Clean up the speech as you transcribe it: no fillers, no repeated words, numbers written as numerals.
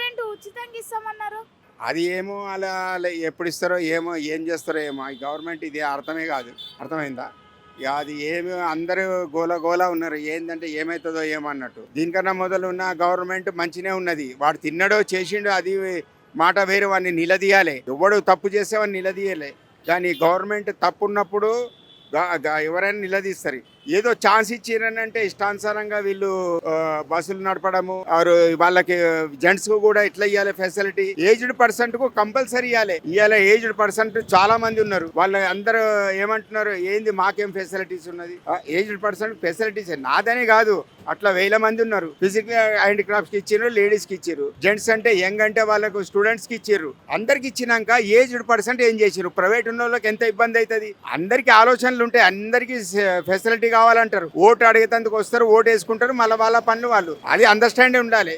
Current ఉచితంగా ఇస్తామన్నారు. అది ఏమో అలా అలా ఎప్పుడు ఇస్తారో ఏమో ఏం చేస్తారో ఏమో ఈ గవర్నమెంట్ ఇది అర్థమే కాదు. అర్థమైందా? ఇక అది ఏమి అందరూ గోల గోల ఉన్నారు. ఏందంటే ఏమవుతుందో ఏమో అన్నట్టు. దీనికన్నా మొదలు ఉన్న గవర్నమెంట్ మంచినే ఉన్నది. వాడు తిన్నాడో చేసిండో అది మాట వేరు, వాడిని నిలదీయాలి. ఎవడు తప్పు చేస్తే వాడిని నిలదీయాలి. కానీ గవర్నమెంట్ తప్పు ఉన్నప్పుడు ఎవరైనా నిలదీస్తారు. ఏదో ఛాన్స్ ఇచ్చిరనంటే ఇష్టానుసారంగా వీళ్ళు బస్సులు నడపడము, వాళ్ళకి జెంట్స్ కు కూడా ఎట్లా ఇవ్వాలి ఫెసిలిటీ, ఏజ్డ్ పర్సన్ కు కంపల్సరీ ఇవ్వాలి. ఏజ్డ్ పర్సన్ చాలా మంది ఉన్నారు. వాళ్ళు అందరూ ఏమంటున్నారు, ఏంది మాకేం ఫెసిలిటీస్ ఉన్నది, ఏజ్డ్ పర్సన్ ఫెసిలిటీస్ నాదనే కాదు, అట్లా వేల మంది ఉన్నారు. ఫిజికల్ హ్యాండిక్రాఫ్ట్స్ కి ఇచ్చారు, లేడీస్ కి ఇచ్చారు, జెంట్స్ అంటే యంగ్ అంటే వాళ్ళకు స్టూడెంట్స్ కి ఇచ్చారు. అందరికి ఇచ్చినాక ఏజ్డ్ పర్సన్ ఏం చేసారు, ప్రైవేట్ ఉన్న వాళ్ళకి ఎంత ఇబ్బంది అవుతుంది. అందరికి ఆలోచనలు ఉంటాయి, అందరికి ఫెసిలిటీ కావాలంటారు. ఓటు అడిగేందుకు వస్తారు, ఓటు వేసుకుంటారు, మళ్ళీ వాళ్ళ పనులు వాళ్ళు. అది అండర్స్టాండింగ్ ఉండాలి.